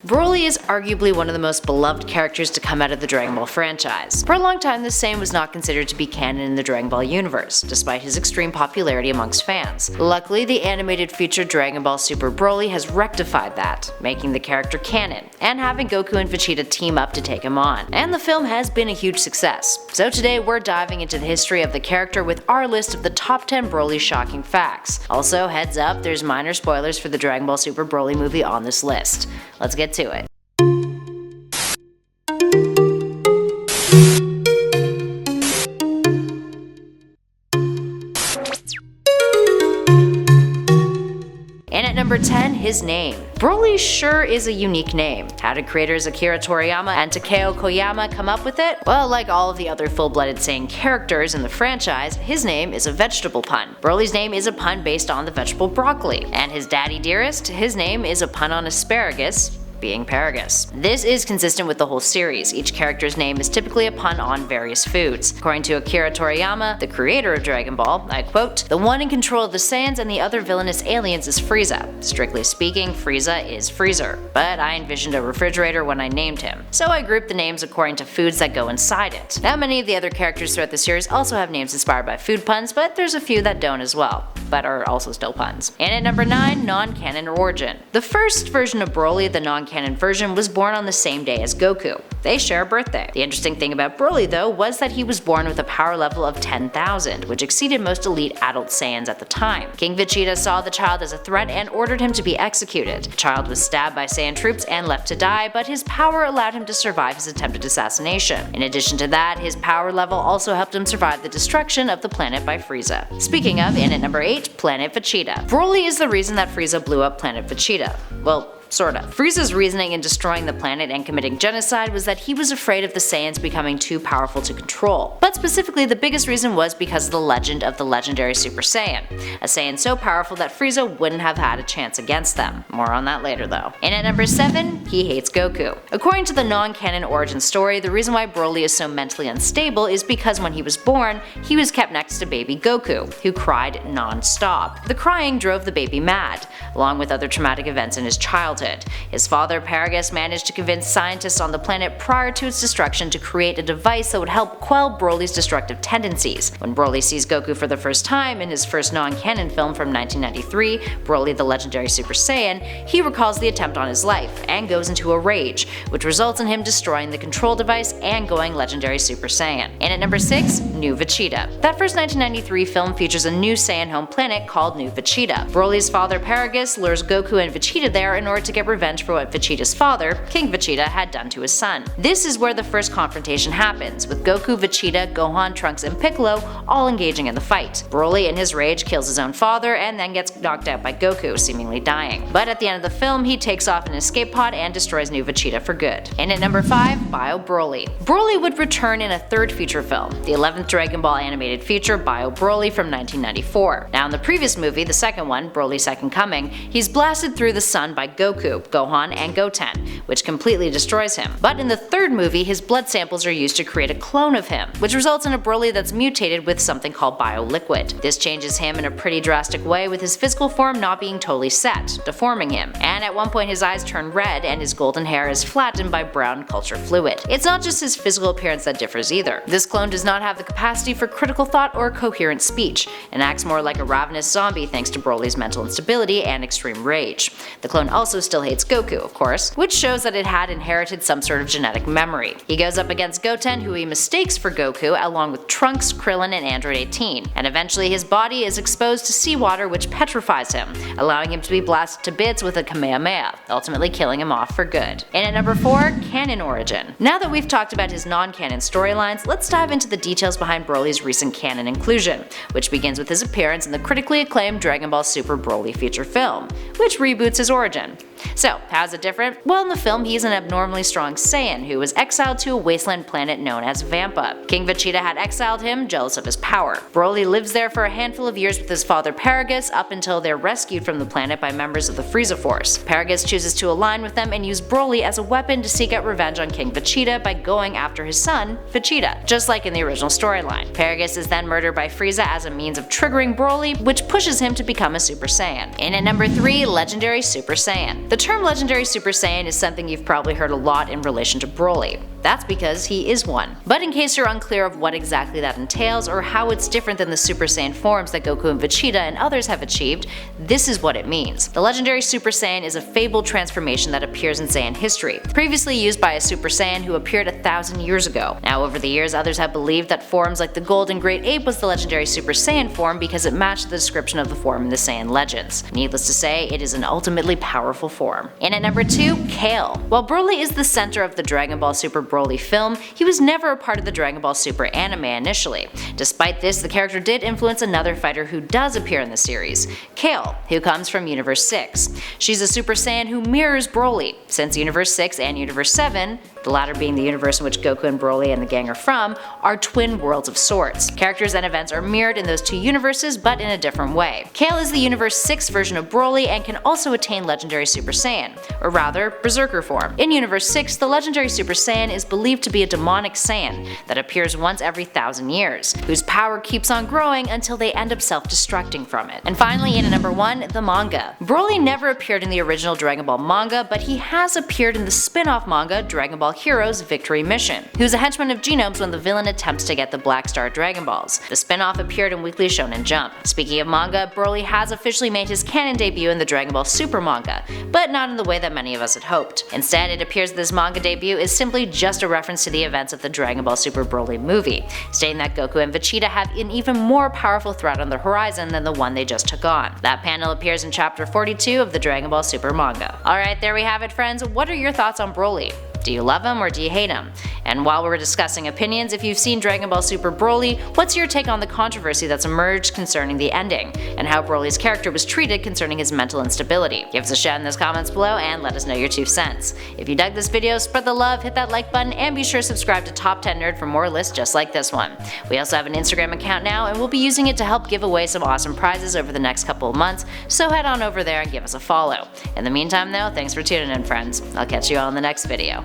Broly is arguably one of the most beloved characters to come out of the Dragon Ball franchise. For a long time, the Saiyan was not considered to be canon in the Dragon Ball universe, despite his extreme popularity amongst fans. Luckily, the animated feature Dragon Ball Super Broly has rectified that, making the character canon, and having Goku and Vegeta team up to take him on. And the film has been a huge success. So today we're diving into the history of the character with our list of the top 10 Broly shocking facts. Also, heads up, there's minor spoilers for the Dragon Ball Super Broly movie on this list. Let's get to it. And at number 10, his name. Broly sure is a unique name. How did creators Akira Toriyama and Takeo Koyama come up with it? Well, like all of the other full-blooded Saiyan characters in the franchise, his name is a vegetable pun. Broly's name is a pun based on the vegetable broccoli. And his daddy dearest, his name is a pun on asparagus, being Paragus. This is consistent with the whole series. Each character's name is typically a pun on various foods. According to Akira Toriyama, the creator of Dragon Ball, I quote, "The one in control of the Saiyans and the other villainous aliens is Frieza. Strictly speaking, Frieza is Freezer, but I envisioned a refrigerator when I named him. So I grouped the names according to foods that go inside it." Now many of the other characters throughout the series also have names inspired by food puns, but there's a few that don't as well, but are also still puns. And at number 9, non-canon origin. The first version of Broly, the non-canon version, was born on the same day as Goku. They share a birthday. The interesting thing about Broly though was that he was born with a power level of 10,000, which exceeded most elite adult Saiyans at the time. King Vegeta saw the child as a threat and ordered him to be executed. The child was stabbed by Saiyan troops and left to die, but his power allowed him to survive his attempted assassination. In addition to that, his power level also helped him survive the destruction of the planet by Frieza. Speaking of, and at number 8, Planet Vegeta. Broly is the reason that Frieza blew up Planet Vegeta. Well, sorta. Frieza's reasoning in destroying the planet and committing genocide was that he was afraid of the Saiyans becoming too powerful to control. But specifically, the biggest reason was because of the legend of the legendary Super Saiyan. A Saiyan so powerful that Frieza wouldn't have had a chance against them. More on that later though. And at number 7, he hates Goku. According to the non-canon origin story, the reason why Broly is so mentally unstable is because when he was born, he was kept next to baby Goku, who cried non-stop. The crying drove the baby mad, along with other traumatic events in his childhood. His father, Paragus, managed to convince scientists on the planet prior to its destruction to create a device that would help quell Broly's destructive tendencies. When Broly sees Goku for the first time in his first non-canon film from 1993, Broly the Legendary Super Saiyan, he recalls the attempt on his life and goes into a rage, which results in him destroying the control device and going Legendary Super Saiyan. And at number 6, New Vegeta. That first 1993 film features a new Saiyan home planet called New Vegeta. Broly's father, Paragus, lures Goku and Vegeta there in order to get revenge for what Vegeta's father, King Vegeta, had done to his son. This is where the first confrontation happens, with Goku, Vegeta, Gohan, Trunks, and Piccolo all engaging in the fight. Broly in his rage kills his own father and then gets knocked out by Goku, seemingly dying. But at the end of the film, he takes off in an escape pod and destroys New Vegeta for good. And at number 5, Bio Broly. Broly would return in a third feature film, the 11th Dragon Ball animated feature Bio Broly from 1994. Now in the previous movie, the second one, Broly Second Coming, he's blasted through the sun by Goku, Gohan, and Goten, which completely destroys him. But in the third movie, his blood samples are used to create a clone of him, which results in a Broly that's mutated with something called bio-liquid. This changes him in a pretty drastic way, with his physical form not being totally set, deforming him. And at one point his eyes turn red and his golden hair is flattened by brown culture fluid. It's not just his physical appearance that differs either. This clone does not have the capacity for critical thought or coherent speech, and acts more like a ravenous zombie thanks to Broly's mental instability and extreme rage. The clone also still hates Goku, of course, which shows that it had inherited some sort of genetic memory. He goes up against Goten, who he mistakes for Goku, along with Trunks, Krillin, and Android 18, and eventually his body is exposed to seawater, which petrifies him, allowing him to be blasted to bits with a Kamehameha, ultimately killing him off for good. And at number 4, canon origin. Now that we've talked about his non-canon storylines, let's dive into the details behind Broly's recent canon inclusion, which begins with his appearance in the critically acclaimed Dragon Ball Super Broly feature film, which reboots his origin. So, how's it different? Well, in the film, he's an abnormally strong Saiyan who was exiled to a wasteland planet known as Vampa. King Vegeta had exiled him, jealous of his power. Broly lives there for a handful of years with his father Paragus up until they're rescued from the planet by members of the Frieza Force. Paragus chooses to align with them and use Broly as a weapon to seek out revenge on King Vegeta by going after his son, Vegeta, just like in the original storyline. Paragus is then murdered by Frieza as a means of triggering Broly, which pushes him to become a Super Saiyan. And at number 3, Legendary Super Saiyan. The term Legendary Super Saiyan is something you've probably heard a lot in relation to Broly. That's because he is one. But in case you're unclear of what exactly that entails or how it's different than the Super Saiyan forms that Goku and Vegeta and others have achieved, this is what it means. The Legendary Super Saiyan is a fabled transformation that appears in Saiyan history, previously used by a Super Saiyan who appeared 1,000 years ago. Now over the years, others have believed that forms like the Golden Great Ape was the Legendary Super Saiyan form because it matched the description of the form in the Saiyan legends. Needless to say, it is an ultimately powerful form. In at number 2, Kale. While Broly is the center of the Dragon Ball Super Broly film, he was never a part of the Dragon Ball Super anime initially. Despite this, the character did influence another fighter who does appear in the series, Kale, who comes from Universe 6. She's a Super Saiyan who mirrors Broly, since Universe 6 and Universe 7, the latter being the universe in which Goku and Broly and the gang are from, are twin worlds of sorts. Characters and events are mirrored in those two universes, but in a different way. Kale is the Universe 6 version of Broly and can also attain Legendary Super Saiyan, or rather, Berserker form. In Universe 6, the Legendary Super Saiyan is believed to be a demonic Saiyan that appears once every 1,000 years, whose power keeps on growing until they end up self-destructing from it. And finally, in at number 1, the manga. Broly never appeared in the original Dragon Ball manga, but he has appeared in the spin-off manga Dragon Ball Heroes Victory Mission, who's a henchman of Genome's when the villain attempts to get the Black Star Dragon Balls. The spin-off appeared in Weekly Shonen Jump. Speaking of manga, Broly has officially made his canon debut in the Dragon Ball Super manga, but not in the way that many of us had hoped. Instead, it appears this manga debut is simply just a reference to the events of the Dragon Ball Super Broly movie, stating that Goku and Vegeta have an even more powerful threat on the horizon than the one they just took on. That panel appears in chapter 42 of the Dragon Ball Super manga. Alright, there we have it friends, what are your thoughts on Broly? Do you love him or do you hate him? And while we're discussing opinions, if you've seen Dragon Ball Super Broly, what's your take on the controversy that's emerged concerning the ending, and how Broly's character was treated concerning his mental instability? Give us a shout in those comments below and let us know your 2 cents. If you dug this video, spread the love, hit that like button, and be sure to subscribe to Top 10 Nerd for more lists just like this one. We also have an Instagram account now, and we'll be using it to help give away some awesome prizes over the next couple of months, so head on over there and give us a follow. In the meantime though, thanks for tuning in friends. I'll catch you all in the next video.